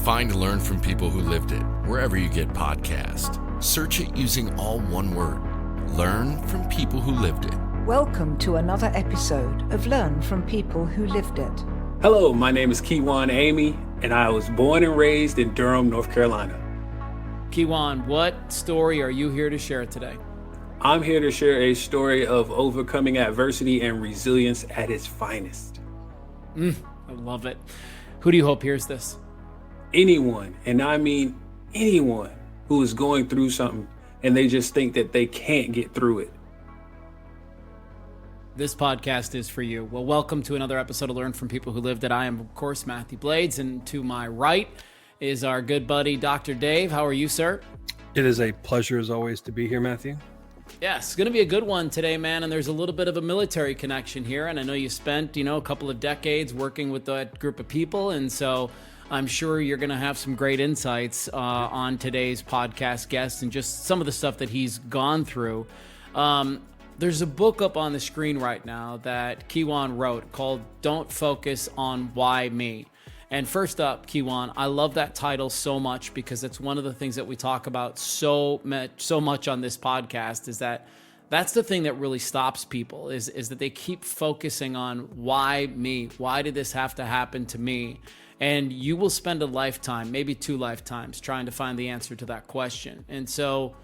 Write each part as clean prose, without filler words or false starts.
Find and learn from people who lived it wherever you get podcasts. Search it using all one word. Learn from people who lived it. Welcome to another episode of Learn from People Who Lived It. Hello, my name is Kijuan Amey, and I was born and raised in Durham, North Carolina. Kijuan, what story are you here to share today? I'm here to share a story of overcoming adversity and resilience at its finest. I love it. Who do you hope hears this? Anyone, and I mean anyone, who is going through something and they just think that they can't get through it. This podcast is for you. Well, welcome to another episode of Learn from People Who Lived It. I am, of course, Mathew Blades, and to my right is our good buddy, Dr. Dave. How are you, sir? It is a pleasure, as always, to be here, Matthew. Yes, it's going to be a good one today, man, and there's a little bit of a military connection here, and I know you spent, a couple of decades working with that group of people, and so I'm sure you're going to have some great insights on today's podcast guest and just some of the stuff that he's gone through. There's a book up on the screen right now that Kijuan wrote called Don't Focus on Why Me. And first up, Kijuan, I love that title so much because it's one of the things that we talk about so much on this podcast is that's the thing that really stops people is that they keep focusing on why me? Why did this have to happen to me? And you will spend a lifetime, maybe 2 lifetimes, trying to find the answer to that question. And so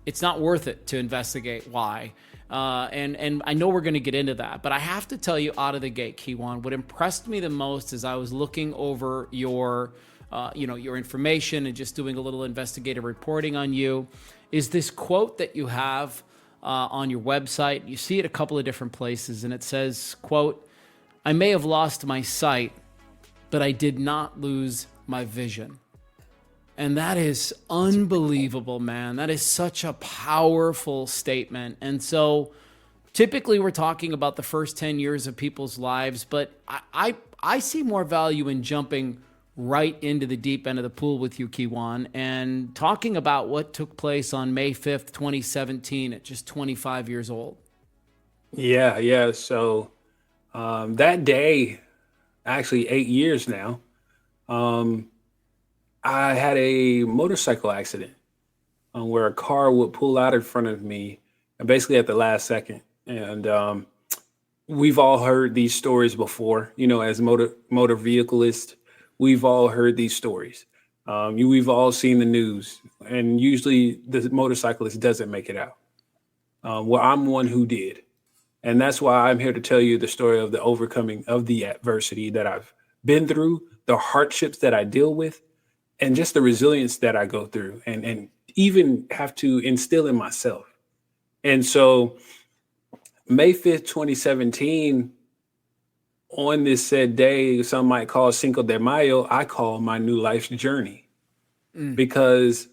it's not worth it to investigate why. And I know we're going to get into that, but I have to tell you out of the gate, Kijuan, what impressed me the most as I was looking over your information and just doing a little investigative reporting on you is this quote that you have on your website. You see it a couple of different places, and it says, quote, "I may have lost my sight, but I did not lose my vision." And that is unbelievable, man. That is such a powerful statement. And so typically we're talking about the first 10 years of people's lives, but I see more value in jumping right into the deep end of the pool with you, Kijuan, and talking about what took place on May 5th, 2017 at just 25 years old. Yeah. So that day, actually 8 years now, I had a motorcycle accident where a car would pull out in front of me basically at the last second. And we've all heard these stories before, as motor vehiclists, we've all heard these stories. We've all seen the news, and usually the motorcyclist doesn't make it out. Well, I'm one who did. And that's why I'm here to tell you the story of the overcoming of the adversity that I've been through, the hardships that I deal with, and just the resilience that I go through and even have to instill in myself. And so May 5th, 2017, on this said day, some might call Cinco de Mayo, I call my new life's journey because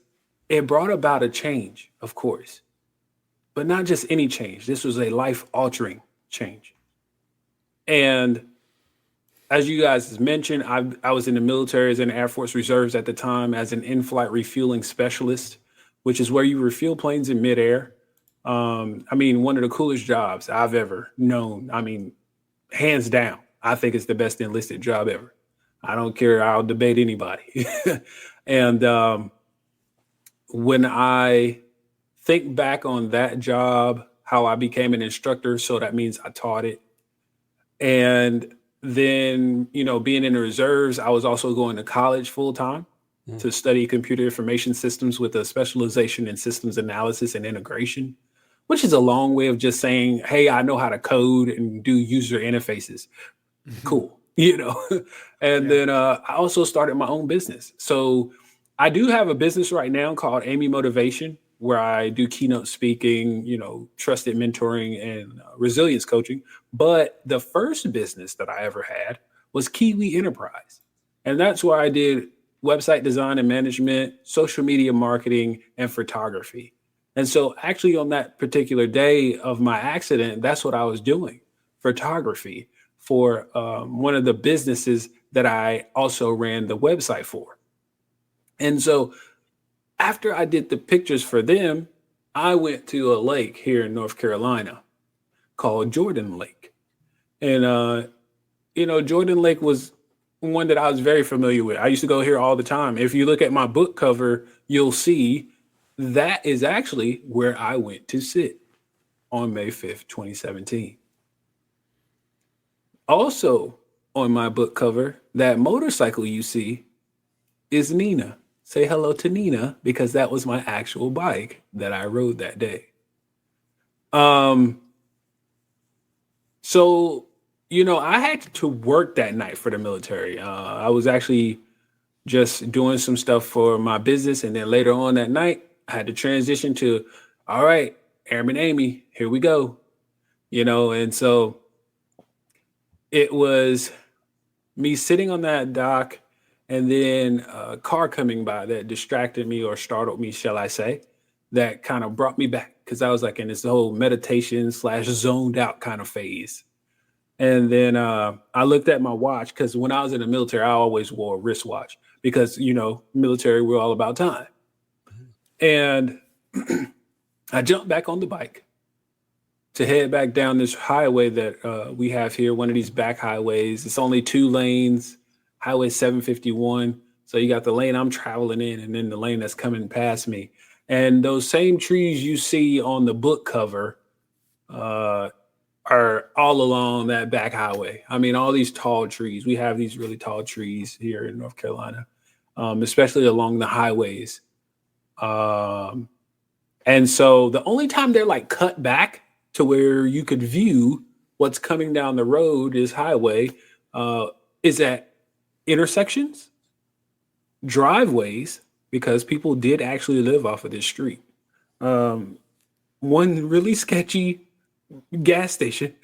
it brought about a change, of course, but not just any change. This was a life-altering change. And as you guys mentioned, I was in the military as in Air Force Reserves at the time as an in-flight refueling specialist, which is where you refuel planes in midair. One of the coolest jobs I've ever known. Hands down, I think it's the best enlisted job ever. I don't care. I'll debate anybody. And when I think back on that job, how I became an instructor, so that means I taught it. And then, being in the reserves, I was also going to college full time to study computer information systems with a specialization in systems analysis and integration, which is a long way of just saying, hey, I know how to code and do user interfaces. Cool. Then I also started my own business. So I do have a business right now called Amey Motivation, where I do keynote speaking, trusted mentoring and resilience coaching. But the first business that I ever had was Kiwi Enterprise. And that's where I did website design and management, social media marketing, and photography. And so actually on that particular day of my accident, that's what I was doing, photography for one of the businesses that I also ran the website for. And so after I did the pictures for them, I went to a lake here in North Carolina called Jordan Lake. And, Jordan Lake was one that I was very familiar with. I used to go here all the time. If you look at my book cover, you'll see that is actually where I went to sit on May 5th, 2017. Also on my book cover, that motorcycle you see is Nina. Say hello to Nina because that was my actual bike that I rode that day. Um, so, I had to work that night for the military. I was actually just doing some stuff for my business. And then later on that night, I had to transition to, all right, Airman Amey, here we go. And so it was me sitting on that dock and then a car coming by that distracted me or startled me, shall I say, that kind of brought me back because I was like in this whole meditation / zoned out kind of phase. And then I looked at my watch because when I was in the military, I always wore a wristwatch because, military, we're all about time. And I jumped back on the bike to head back down this highway that we have here, one of these back highways. It's only 2 lanes, Highway 751. So you got the lane I'm traveling in and then the lane that's coming past me. And those same trees you see on the book cover are all along that back highway. I mean, all these tall trees. We have these really tall trees here in North Carolina, especially along the highways. And so the only time they're like cut back to where you could view what's coming down the road is highway is at intersections, driveways, because people did actually live off of this street. One really sketchy gas station.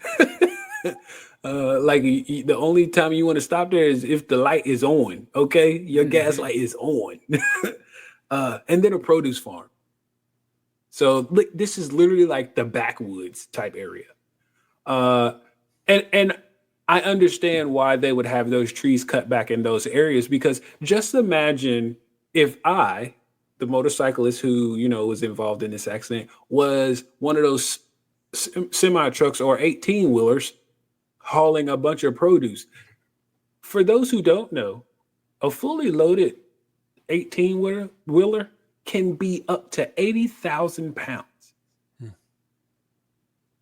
The only time you want to stop there is if the light is on. Okay, your gas light is on. And then a produce farm. So this is literally like the backwoods type area. And I understand why they would have those trees cut back in those areas, because just imagine if I, the motorcyclist who, was involved in this accident, was one of those semi trucks or 18 wheelers hauling a bunch of produce. For those who don't know, a fully loaded 18 wheeler can be up to 80,000 pounds.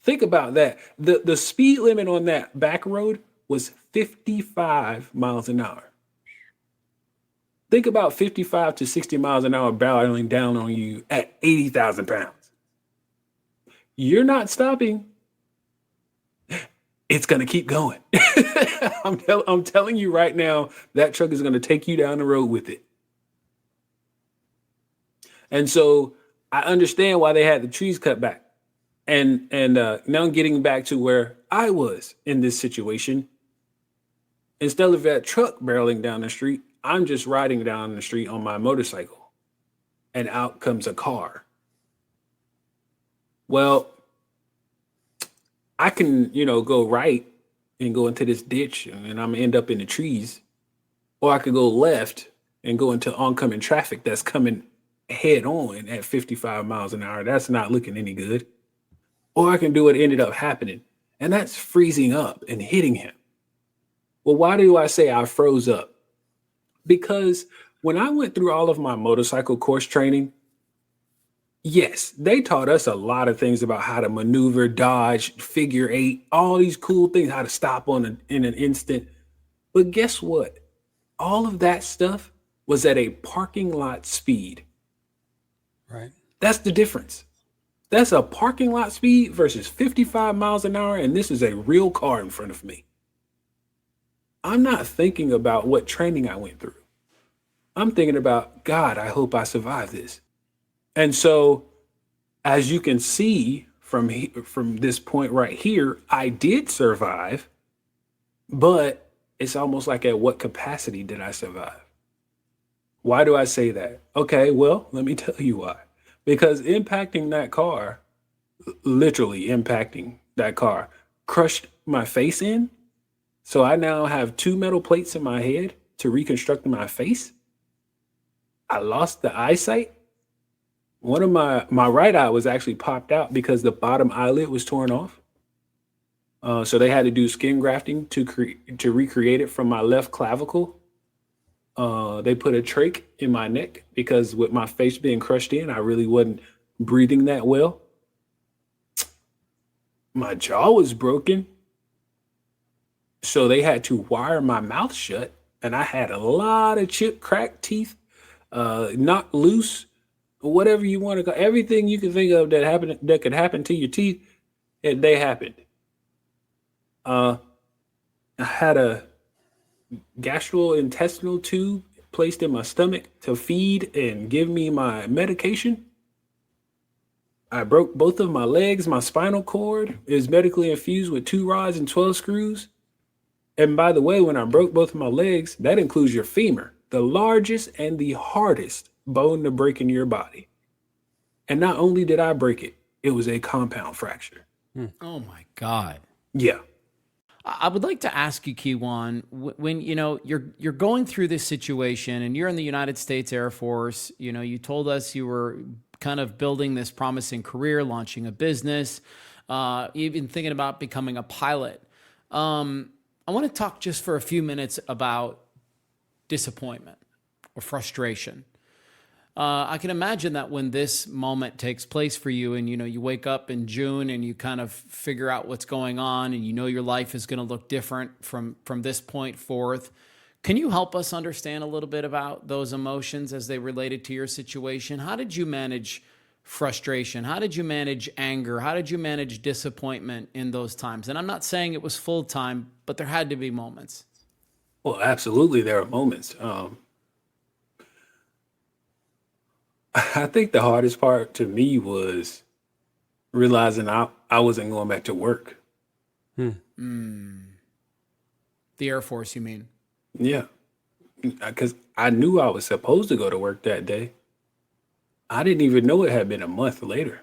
Think about that. The speed limit on that back road was 55 miles an hour. Think about 55 to 60 miles an hour barreling down on you at 80,000 pounds. You're not stopping. It's going to keep going. I'm telling you right now, that truck is going to take you down the road with it. And so I understand why they had the trees cut back. And now getting back to where I was in this situation, instead of that truck barreling down the street, I'm just riding down the street on my motorcycle, and out comes a car. Well, I can, go right and go into this ditch and I'm gonna end up in the trees, or I could go left and go into oncoming traffic that's coming head on at 55 miles an hour. That's not looking any good. Or I can do what ended up happening, and that's freezing up and hitting him. Well, why do I say I froze up? Because when I went through all of my motorcycle course training, yes, they taught us a lot of things about how to maneuver, dodge, figure eight, all these cool things, how to stop in an instant. But guess what? All of that stuff was at a parking lot speed. Right. That's the difference. That's a parking lot speed versus 55 miles an hour, and this is a real car in front of me. I'm not thinking about what training I went through. I'm thinking about, God, I hope I survive this. And so, as you can see from this point right here, I did survive, but it's almost like, at what capacity did I survive? Why do I say that? Okay, well, let me tell you why. Because impacting that car, literally impacting that car, crushed my face in. So I now have 2 metal plates in my head to reconstruct my face. I lost the eyesight. One of my right eye was actually popped out because the bottom eyelid was torn off. So they had to do skin grafting to recreate it from my left clavicle. They put a trach in my neck because with my face being crushed in, I really wasn't breathing that well. My jaw was broken. So they had to wire my mouth shut. And I had a lot of chip cracked teeth, knocked loose, whatever you want to call everything you can think of that could happen to your teeth, they happened. I had a gastrointestinal tube placed in my stomach to feed and give me my medication. I broke both of my legs. My spinal cord is medically infused with 2 rods and 12 screws. And by the way, when I broke both of my legs, that includes your femur, the largest and the hardest bone to break in your body. And not only did I break it, it was a compound fracture. Oh my God. Yeah. I would like to ask you, Kijuan, when you're going through this situation and you're in the United States Air Force, you told us you were kind of building this promising career, launching a business, even thinking about becoming a pilot. I want to talk just for a few minutes about disappointment or frustration. I can imagine that when this moment takes place for you and, you wake up in June and you kind of figure out what's going on and your life is going to look different from this point forth. Can you help us understand a little bit about those emotions as they related to your situation? How did you manage frustration? How did you manage anger? How did you manage disappointment in those times? And I'm not saying it was full time, but there had to be moments. Well, absolutely. There are moments. I think the hardest part to me was realizing I wasn't going back to work. The Air Force, you mean? Yeah. Because I knew I was supposed to go to work that day. I didn't even know it had been a month later.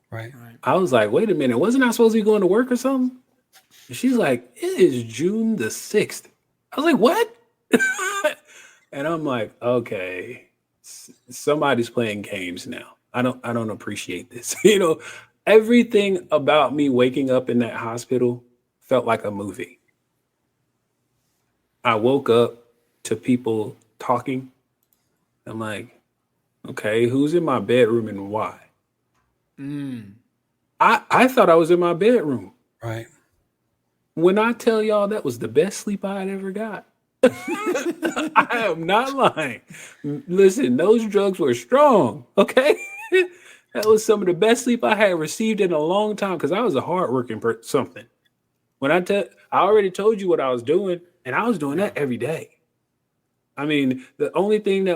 Right. I was like, wait a minute, wasn't I supposed to be going to work or something? And she's like, it is June the 6th. I was like, what? And I'm like, okay, somebody's playing games now. I don't appreciate this. Everything about me waking up in that hospital felt like a movie. I woke up to people talking. I'm like, okay, who's in my bedroom and why? I thought I was in my bedroom. Right. When I tell y'all that was the best sleep I had ever got, I am not lying. Listen, those drugs were strong, okay? That was some of the best sleep I had received in a long time because I was a hardworking something. When I already told you what I was doing, and I was doing that every day. I mean, the only thing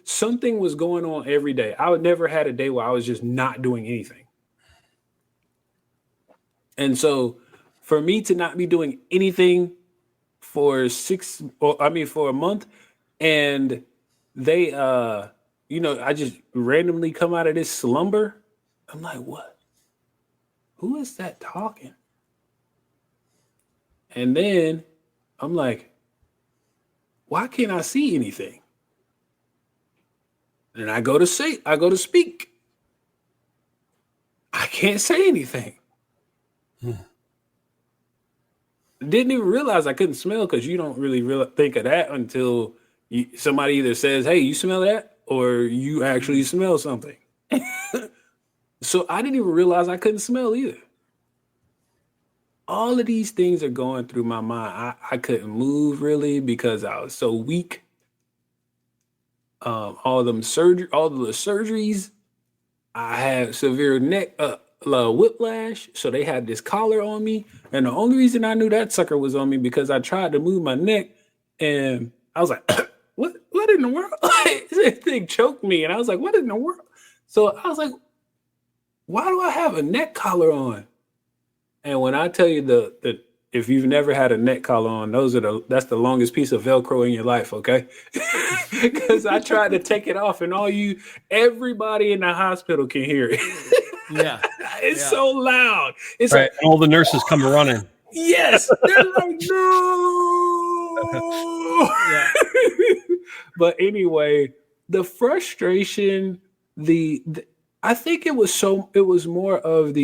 something was going on every day. I would never had a day where I was just not doing anything. And so for me to not be doing anything for a month, and they, I just randomly come out of this slumber. I'm like, what? Who is that talking? And then I'm like, why can't I see anything? And I go to speak. I can't say anything. Didn't even realize I couldn't smell because you don't really think of that until somebody either says, hey, you smell that? Or you actually smell something. So I didn't even realize I couldn't smell either. All of these things are going through my mind. I couldn't move really because I was so weak. All the surgeries, I had severe neck whiplash. So they had this collar on me. And the only reason I knew that sucker was on me because I tried to move my neck and I was like, what in the world? This thing choked me. And I was like, what in the world? So I was like, why do I have a neck collar on? And when I tell you if you've never had a neck collar on, that's the longest piece of Velcro in your life, okay? Because I tried to take it off, and everybody in the hospital can hear it. Yeah, it's so loud. It's right. And all the nurses come running. Yes, they're like no. Yeah. But anyway, the frustration, I think it was more of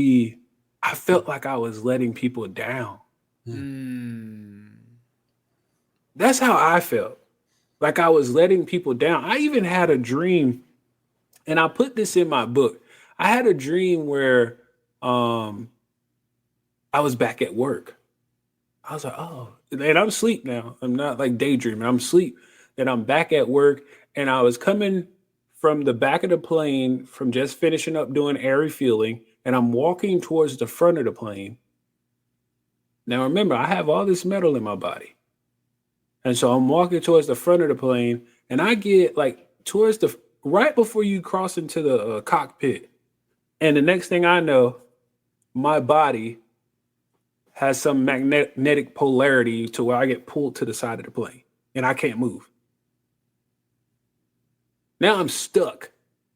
I felt like I was letting people down. That's how I felt. Like I was letting people down. I even had a dream, and I put this in my book. I had a dream where um I was back at work. I was like, oh, and I'm asleep now. I'm not like daydreaming. I'm asleep. And I'm back at work. And I was coming from the back of the plane from just finishing up doing air refueling. And I'm walking towards the front of the plane. Now remember, I have all this metal in my body. And so I'm walking towards the front of the plane. And I get like towards the right before you cross into the cockpit. And the next thing I know, my body has some magnetic polarity to where I get pulled to the side of the plane and I can't move. Now I'm stuck,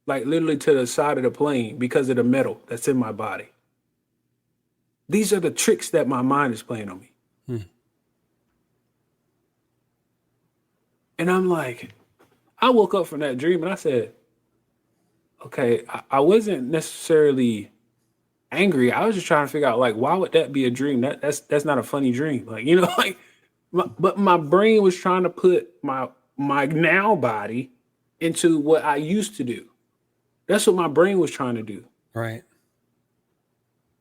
like literally to the side of the plane because of the metal that's in my body. These are the tricks that my mind is playing on me. And I'm like, I woke up from that dream and I said, okay, I wasn't necessarily angry. I was just trying to figure out, like, why would that be a dream? That's not a funny dream. Like, like, but my brain was trying to put my now body into what I used to do. That's what my brain was trying to do. Right.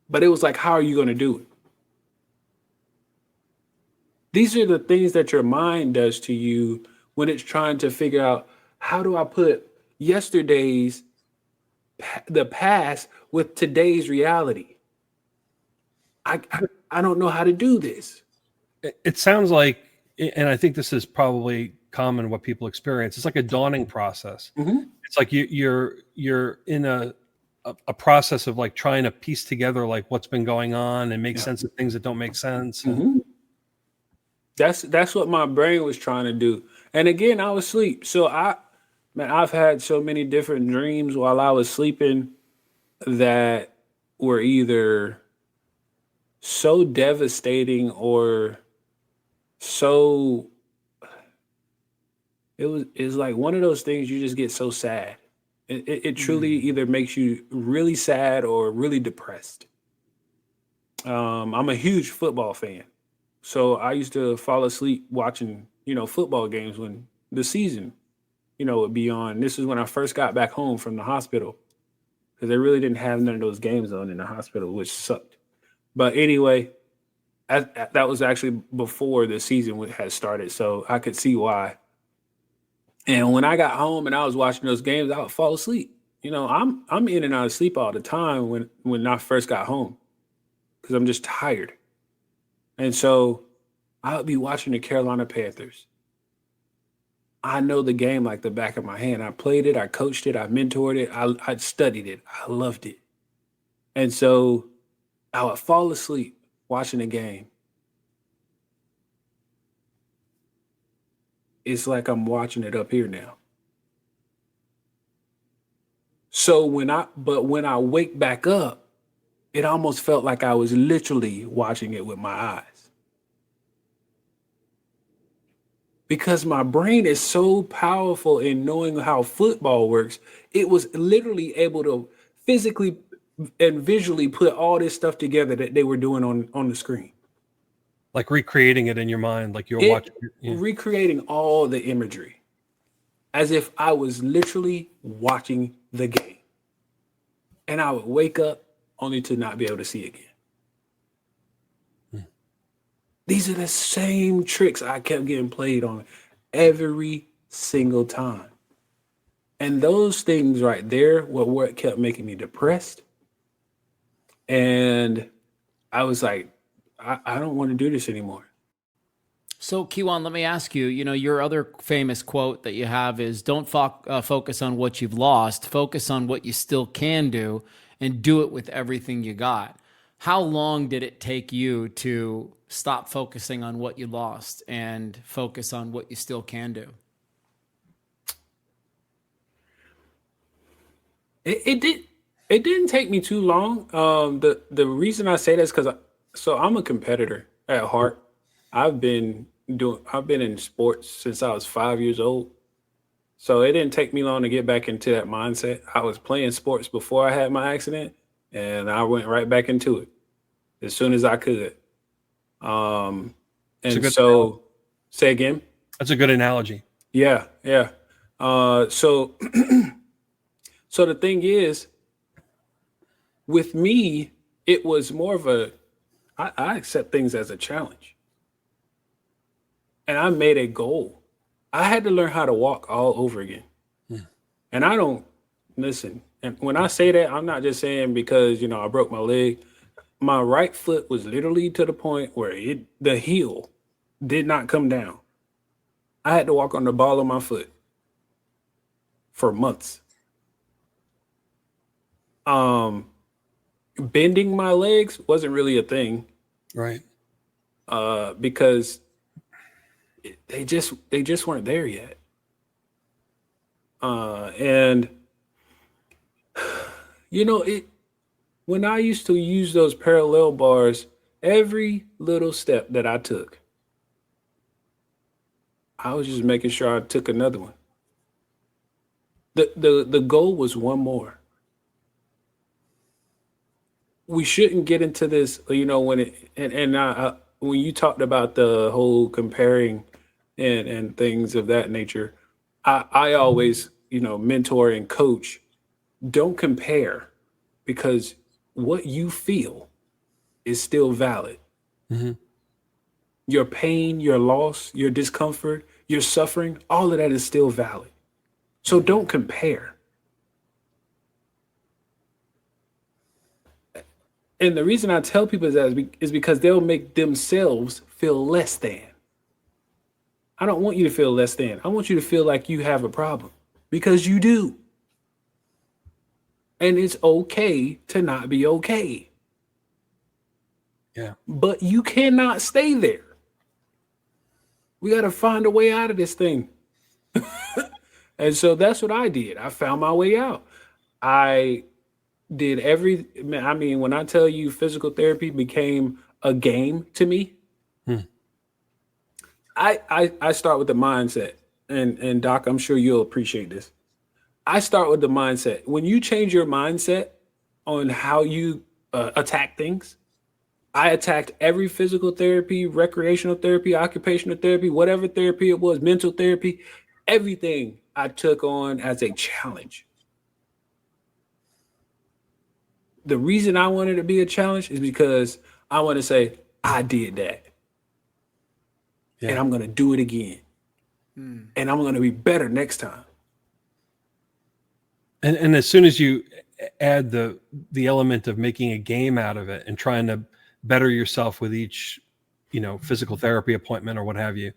But it was like, how are you going to do it? These are the things that your mind does to you when it's trying to figure out, how do I put yesterday's the past with today's reality? I don't know how to do this. It sounds like, and I think this is probably common what people experience. It's like a dawning process. It's like you're in a process of like trying to piece together like what's been going on and make sense of things that don't make sense. That's what my brain was trying to do. And again, I was asleep. So I've had so many different dreams while I was sleeping that were either so devastating or so it's like one of those things you just get so sad. It truly either makes you really sad or really depressed. I'm a huge football fan. So I used to fall asleep watching, football games when the season, would be on. This is when I first got back home from the hospital because they really didn't have none of those games on in the hospital, which sucked. But anyway, that was actually before the season had started, so I could see why. And when I got home and I was watching those games, I would fall asleep. I'm in and out of sleep all the time when I first got home because I'm just tired. And so I would be watching the Carolina Panthers. I know the game like the back of my hand. I played it, I coached it, I mentored it, I studied it, I loved it. And so I would fall asleep watching the game. It's like I'm watching it up here now. So when I wake back up, it almost felt like I was literally watching it with my eyes. Because my brain is so powerful in knowing how football works, it was literally able to physically and visually put all this stuff together that they were doing on the screen. Like recreating it in your mind, like you're watching. Recreating all the imagery as if I was literally watching the game. And I would wake up only to not be able to see again. These are the same tricks I kept getting played on every single time. And those things right there were what kept making me depressed. And I was like, I don't want to do this anymore. So, Kijuan, let me ask you, your other famous quote that you have is don't focus on what you've lost, focus on what you still can do and do it with everything you got. How long did it take you to stop focusing on what you lost and focus on what you still can do? It didn't take me too long. The reason I say that is because I'm a competitor at heart. I've been in sports since I was 5 years old. So it didn't take me long to get back into that mindset. I was playing sports before I had my accident, and I went right back into it as soon as I could. And good so, say again. That's a good analogy. Yeah, yeah. So, so the thing is, with me, it was more of I accept things as a challenge, and I made a goal. I had to learn how to walk all over again. And I don't listen. And when I say that, I'm not just saying because I broke my leg. My right foot was literally to the point where the heel did not come down. I had to walk on the ball of my foot for months. Bending my legs wasn't really a thing, Right. because they just weren't there yet. And it when I used to use those parallel bars, every little step that I took, I was just making sure I took another one. The goal was one more. We shouldn't get into this, when when you talked about the whole comparing and things of that nature, I always, mentor and coach. Don't compare, because what you feel is still valid. Mm-hmm. Your pain, your loss, your discomfort, your suffering, all of that is still valid. So don't compare. And the reason I tell people that is because they'll make themselves feel less than. I don't want you to feel less than. I want you to feel like you have a problem, because you do. And it's okay to not be okay. Yeah. But you cannot stay there. We got to find a way out of this thing. And so that's what I did. I found my way out. I did when I tell you physical therapy became a game to me, I start with the mindset. And Doc, I'm sure you'll appreciate this. I start with the mindset. When you change your mindset on how you attack things, I attacked every physical therapy, recreational therapy, occupational therapy, whatever therapy it was, mental therapy, everything I took on as a challenge. The reason I wanted to be a challenge is because I want to say, I did that. Yeah. And I'm going to do it again. And I'm going to be better next time. And as soon as you add the element of making a game out of it and trying to better yourself with each, physical therapy appointment or what have you,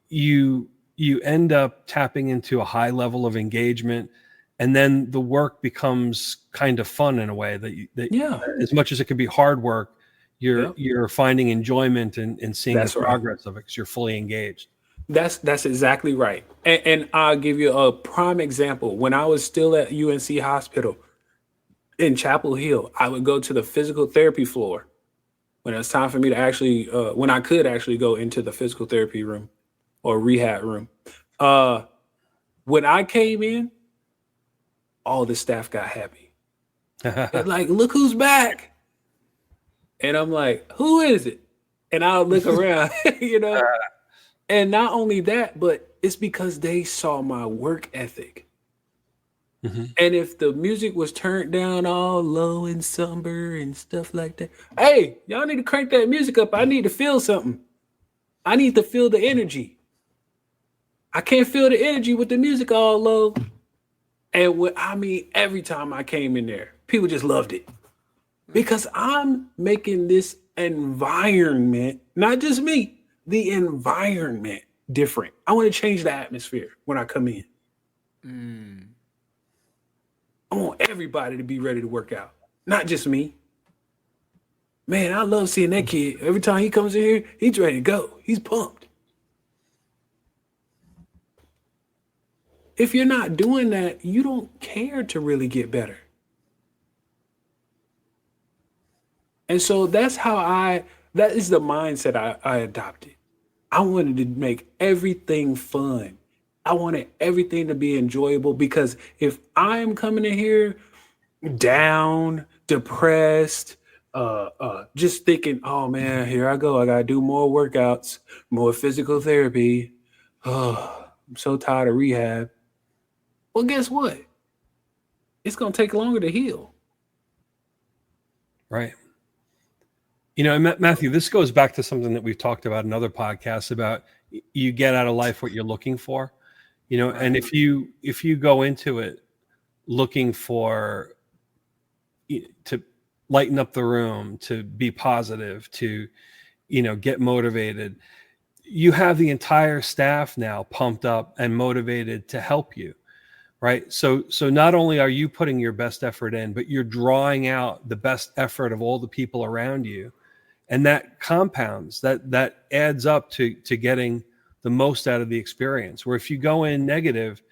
you end up tapping into a high level of engagement, and then the work becomes kind of fun in a way that as much as it can be hard work, you're finding enjoyment and seeing the progress of it because you're fully engaged. That's exactly right. And I'll give you a prime example. When I was still at UNC Hospital in Chapel Hill, I would go to the physical therapy floor when it was time for me to actually, when I could actually go into the physical therapy room or rehab room. When I came in, all the staff got happy. They're like, look who's back. And I'm like, who is it? And I'll look around, And not only that, but it's because they saw my work ethic. Mm-hmm. And if the music was turned down all low and somber and stuff like that, hey, y'all need to crank that music up. I need to feel something. I need to feel the energy. I can't feel the energy with the music all low. And every time I came in there, people just loved it. Because I'm making this environment, not just me, the environment different. I want to change the atmosphere when I come in. I want everybody to be ready to work out, not just me. Man, I love seeing that kid. Every time he comes in here, he's ready to go. He's pumped. If you're not doing that, you don't care to really get better. And so that is the mindset I adopted. I wanted to make everything fun. I wanted everything to be enjoyable, because if I'm coming in here down, depressed, just thinking, oh man, here I go. I gotta do more workouts, more physical therapy. Oh, I'm so tired of rehab. Well, guess what? It's gonna take longer to heal. Right. You know, Matthew, this goes back to something that we've talked about in other podcasts about you get out of life what you're looking for, you know, and if you go into it looking for to lighten up the room, to be positive, to, you know, get motivated, you have the entire staff now pumped up and motivated to help you. Right. So not only are you putting your best effort in, but you're drawing out the best effort of all the people around you. And that compounds, that adds up to getting the most out of the experience. Where if you go in negative,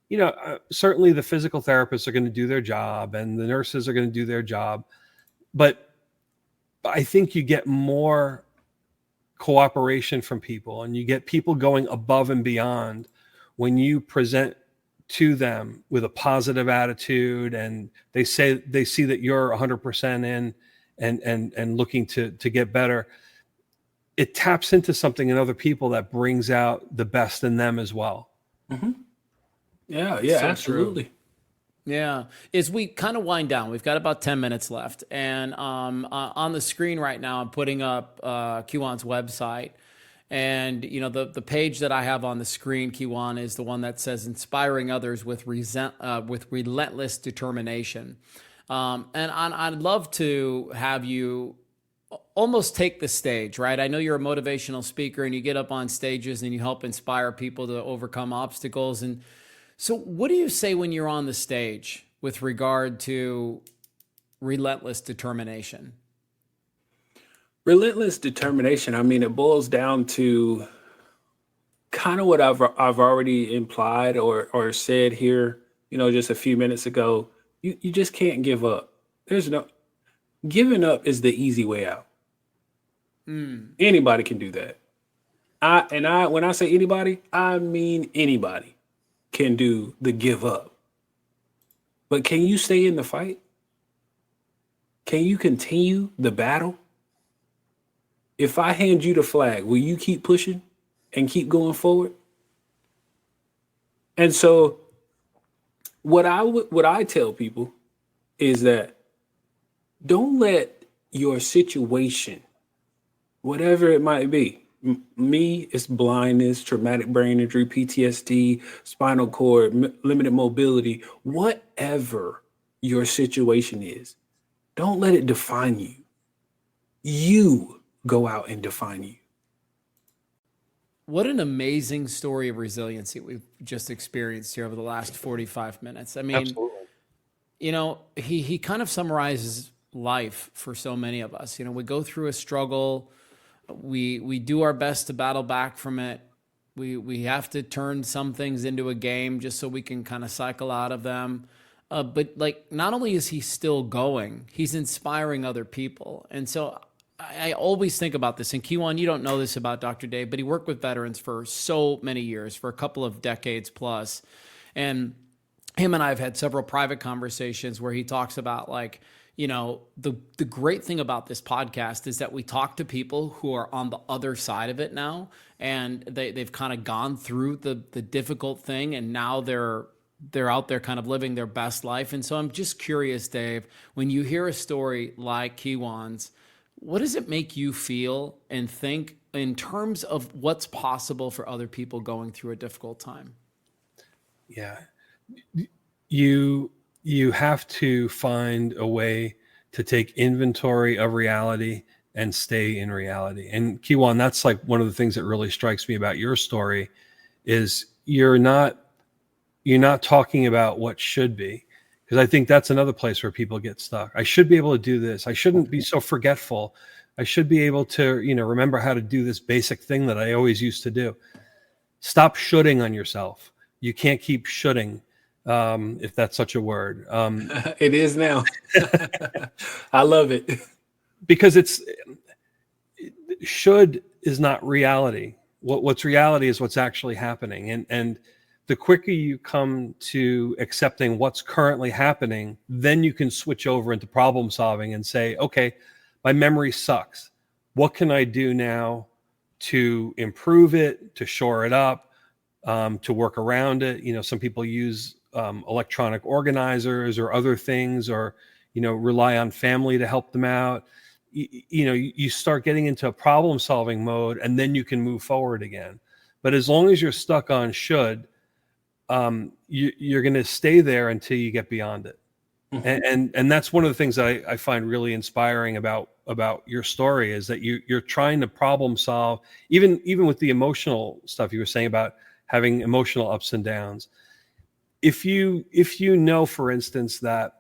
you know, certainly the physical therapists are going to do their job and the nurses are going to do their job. But I think you get more cooperation from people and you get people going above and beyond when you present to them with a positive attitude and they see that you're 100% in and looking to get better. It taps into something in other people that brings out the best in them as well. Mm-hmm. Yeah, So absolutely. true. Yeah. As we kind of wind down, we've got about 10 minutes left. And on the screen right now, I'm putting up Kijuan's website. And, you know, the page that I have on the screen, Kijuan, is the one that says inspiring others with relentless determination. And I'd love to have you almost take the stage, right? I know you're a motivational speaker and you get up on stages and you help inspire people to overcome obstacles. And so what do you say when you're on the stage with regard to relentless determination? Relentless determination. I mean, it boils down to kind of what I've already implied or said here, you know, just a few minutes ago. You just can't give up. There's no giving up is the easy way out. Anybody can do that. When I say anybody, I mean anybody can do the give up. But can you stay in the fight? Can you continue the battle? If I hand you the flag, will you keep pushing and keep going forward? And so what I tell people is that don't let your situation, whatever it might be, me, it's blindness, traumatic brain injury, PTSD, spinal cord, limited mobility, whatever your situation is, don't let it define you. You go out and define you. What an amazing story of resiliency we've just experienced here over the last 45 minutes. I mean, Absolutely. you know, he kind of summarizes life for so many of us. You know, we go through a struggle, we do our best to battle back from it. We have to turn some things into a game just so we can kind of cycle out of them. But like, not only is he still going, he's inspiring other people. And so I always think about this, and Kijuan, you don't know this about Dr. Dave, but he worked with veterans for so many years, for a couple of decades plus. And him and I have had several private conversations where he talks about, like, you know, the great thing about this podcast is that we talk to people who are on the other side of it now, and they've kind of gone through the difficult thing, and now they're out there kind of living their best life. And so I'm just curious, Dave, when you hear a story like Kijuan's, what does it make you feel and think in terms of what's possible for other people going through a difficult time? Yeah. You have to find a way to take inventory of reality and stay in reality. And Kijuan, that's like one of the things that really strikes me about your story is you're not talking about what should be. Because I think that's another place where people get stuck. I should be able to do this. I shouldn't be so forgetful. I should be able to, you know, remember how to do this basic thing that I always used to do. Stop shoulding on yourself. You can't keep shoulding, if that's such a word. It is now. I love it. Because should is not reality. What's reality is what's actually happening. And the quicker you come to accepting what's currently happening, then you can switch over into problem solving and say, okay, my memory sucks. What can I do now to improve it, to shore it up, to work around it? You know, some people use electronic organizers or other things, or, you know, rely on family to help them out. You know, you start getting into a problem solving mode, and then you can move forward again. But as long as you're stuck on should, you're going to stay there until you get beyond it. And that's one of the things that I find really inspiring about your story, is that you're trying to problem solve, even with the emotional stuff you were saying about having emotional ups and downs. If you know, for instance, that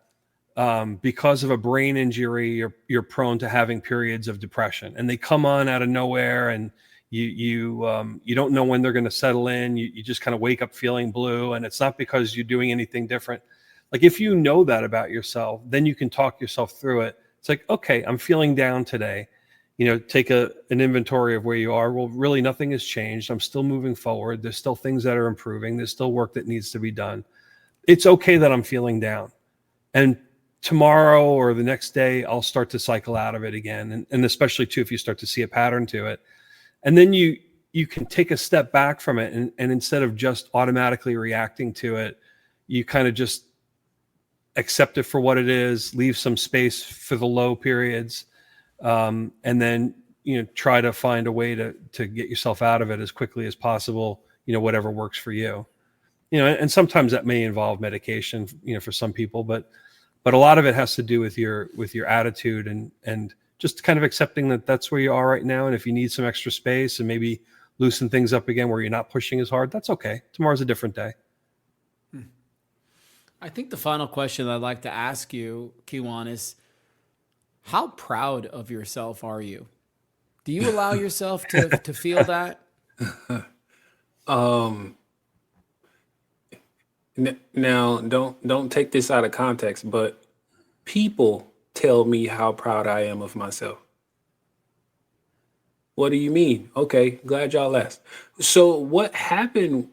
because of a brain injury, you're prone to having periods of depression, and they come on out of nowhere, and you don't know when they're going to settle in. You just kind of wake up feeling blue, and it's not because you're doing anything different. Like, if you know that about yourself, then you can talk yourself through it. It's like, okay, I'm feeling down today. You know, take an inventory of where you are. Well, really nothing has changed. I'm still moving forward. There's still things that are improving. There's still work that needs to be done. It's okay that I'm feeling down. And tomorrow or the next day, I'll start to cycle out of it again. And especially too, if you start to see a pattern to it. And then you can take a step back from it. And instead of just automatically reacting to it, you kind of just accept it for what it is, leave some space for the low periods, and then, you know, try to find a way to get yourself out of it as quickly as possible, you know, whatever works for you. You know, and sometimes that may involve medication, you know, for some people, but a lot of it has to do with your attitude and just kind of accepting that that's where you are right now. And if you need some extra space and maybe loosen things up again where you're not pushing as hard, that's okay. Tomorrow's a different day. I think the final question I'd like to ask you, Kijuan, is how proud of yourself are you? Do you allow yourself to feel that? Now, don't take this out of context, but people tell me how proud I am of myself. What do you mean? Okay, glad y'all asked. So what happened,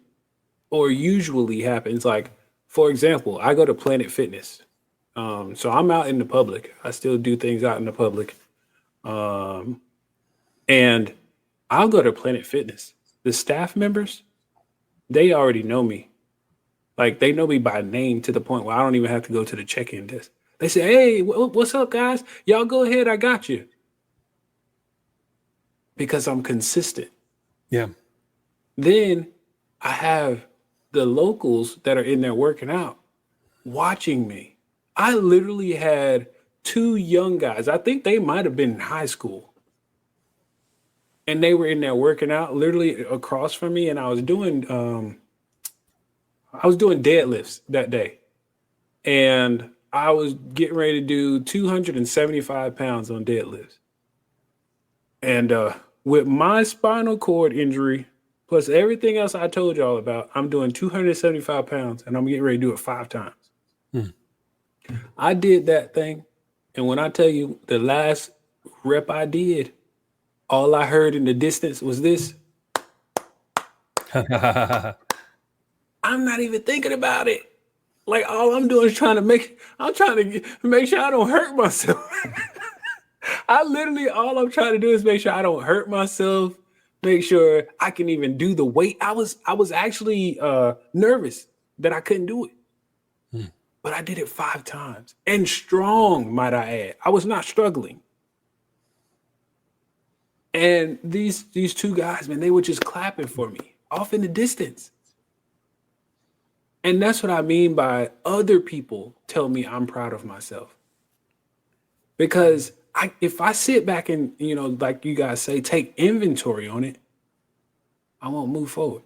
or usually happens, like, for example, I go to Planet Fitness. So I'm out in the public. I still do things out in the public. And I'll go to Planet Fitness. The staff members, they already know me. Like, they know me by name to the point where I don't even have to go to the check-in desk. They say, hey, what's up, guys? Y'all go ahead. I got you. Because I'm consistent. Yeah. Then I have the locals that are in there working out watching me. I literally had two young guys. I think they might have been in high school. And they were in there working out literally across from me. And I was doing deadlifts that day. And I was getting ready to do 275 pounds on deadlifts. And with my spinal cord injury, plus everything else I told y'all about, I'm doing 275 pounds and I'm getting ready to do it 5 times. I did that thing. And when I tell you the last rep I did, all I heard in the distance was this. I'm not even thinking about it. Like, all I'm doing is trying to make sure I don't hurt myself. All I'm trying to do is make sure I don't hurt myself, make sure I can even do the weight. I was actually nervous that I couldn't do it. But I did it 5 times. And strong, might I add. I was not struggling. And these two guys, man, they were just clapping for me off in the distance. And that's what I mean by other people tell me I'm proud of myself. Because if I sit back and, you know, like you guys say, take inventory on it, I won't move forward.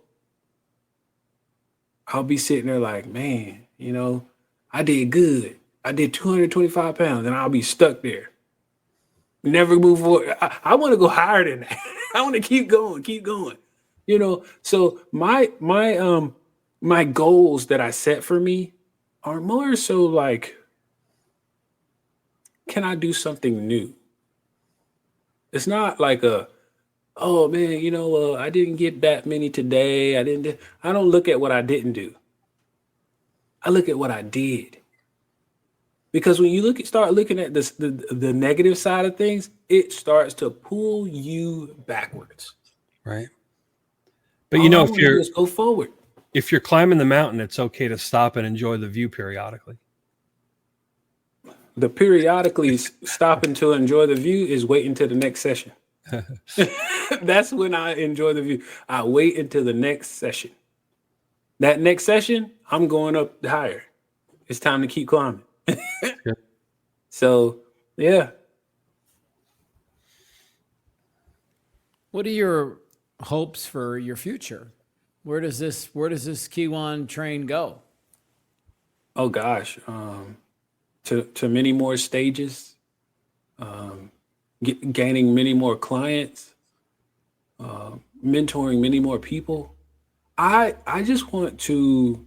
I'll be sitting there like, man, you know, I did good. I did 225 pounds and I'll be stuck there. Never move forward. I want to go higher than that. I want to keep going. You know, so my goals that I set for me are more so like, can I do something new? It's not like oh man, you know, I didn't get that many today. I don't look at what I didn't do. I look at what I did. Because when you start looking at this, the negative side of things, it starts to pull you backwards. Right. But All you know, I wanna do is go forward. if you're climbing the mountain, it's okay to stop and enjoy the view periodically. The periodically stopping to enjoy the view is waiting till the next session. That's when I enjoy the view. I wait until the next session. That next session, I'm going up higher. It's time to keep climbing. Good. So, yeah. What are your hopes for your future? Where does this Kijuan train go? Oh gosh. To many more stages, gaining many more clients, mentoring many more people. I just want to,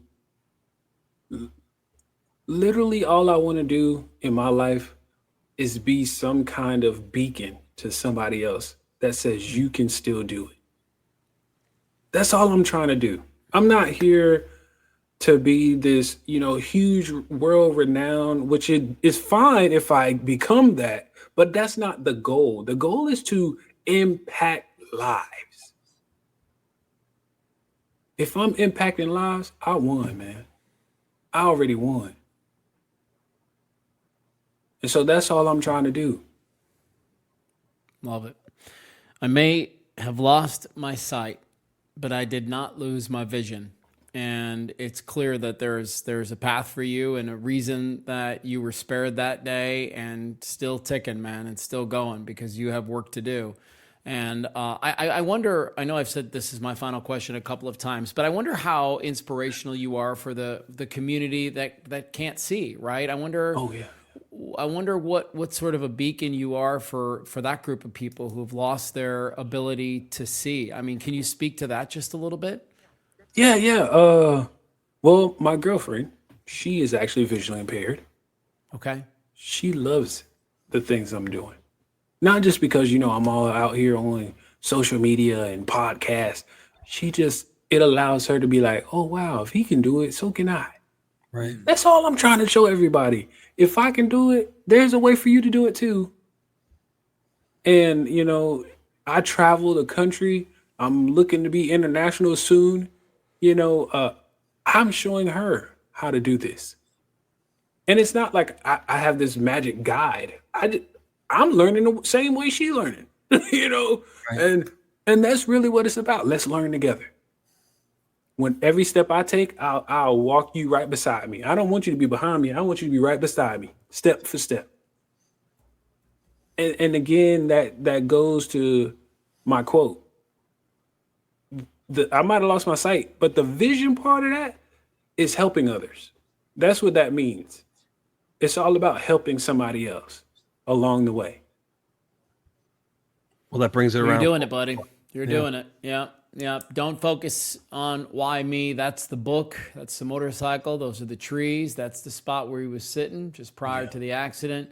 literally all I want to do in my life is be some kind of beacon to somebody else that says you can still do it. That's all I'm trying to do. I'm not here to be this, huge world renowned, which is fine if I become that, but that's not the goal. The goal is to impact lives. If I'm impacting lives, I won, man. I already won. And so that's all I'm trying to do. Love it. I may have lost my sight, but I did not lose my vision. And it's clear that there's a path for you and a reason that you were spared that day, and still ticking, man, and still going, because you have work to do. And I wonder, I know I've said this is my final question a couple of times, but I wonder how inspirational you are for the community that can't see, right? I wonder. Oh, yeah. I wonder what sort of a beacon you are for that group of people who've lost their ability to see. I mean, can you speak to that just a little bit? Yeah. Well, my girlfriend, she is actually visually impaired. Okay. She loves the things I'm doing. Not just because, I'm all out here on social media and podcasts. It allows her to be like, oh, wow, if he can do it, so can I. Right. That's all I'm trying to show everybody. If I can do it, there's a way for you to do it too. And, I travel the country. I'm looking to be international soon. I'm showing her how to do this. And it's not like I have this magic guide. I'm learning the same way she's learning, Right. And that's really what it's about. Let's learn together. When every step I take, I'll walk you right beside me. I don't want you to be behind me. I want you to be right beside me, step for step. And again, that goes to my quote. I might have lost my sight, but the vision part of that is helping others. That's what that means. It's all about helping somebody else along the way. Well, that brings it around. You're doing it, buddy. You're doing it. Yeah. Yeah. Don't focus on why me. That's the book. That's the motorcycle. Those are the trees. That's the spot where he was sitting just prior to the accident.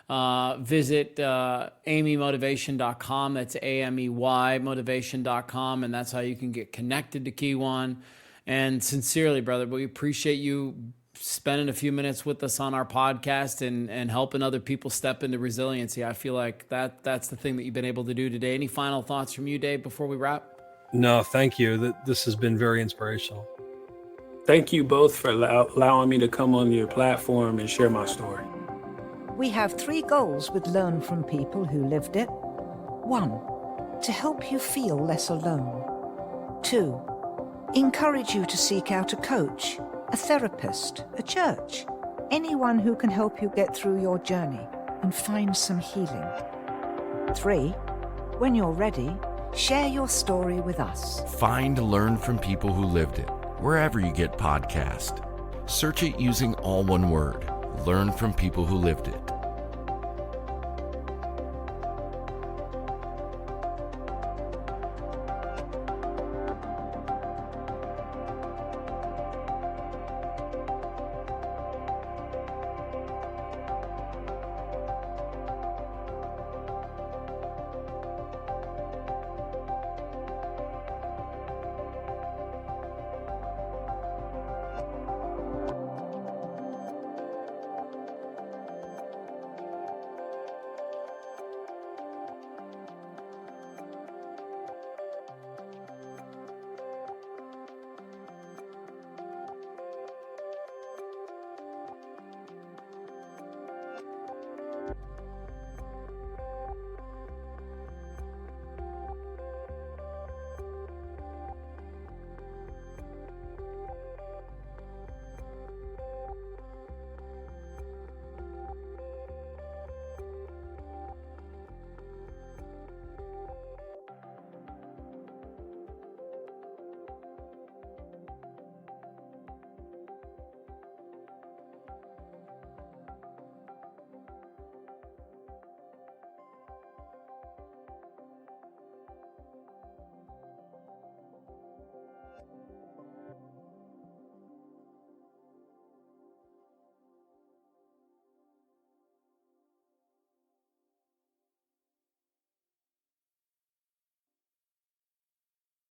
Visit ameymotivation.com. That's AMEY motivation.com. And that's how you can get connected to Kijuan. And sincerely, brother, we appreciate you spending a few minutes with us on our podcast and helping other people step into resiliency. I feel like that's the thing that you've been able to do today. Any final thoughts from you, Dave, before we wrap? No, thank you. This has been very inspirational. Thank you both for allowing me to come on your platform and share my story. We have 3 goals with Learn from People Who Lived It. 1, to help you feel less alone. 2, encourage you to seek out a coach, a therapist, a church, anyone who can help you get through your journey and find some healing. 3, when you're ready, share your story with us. Find Learn from People Who Lived It wherever you get podcasts. Search it using all one word. Learn from People Who Lived It.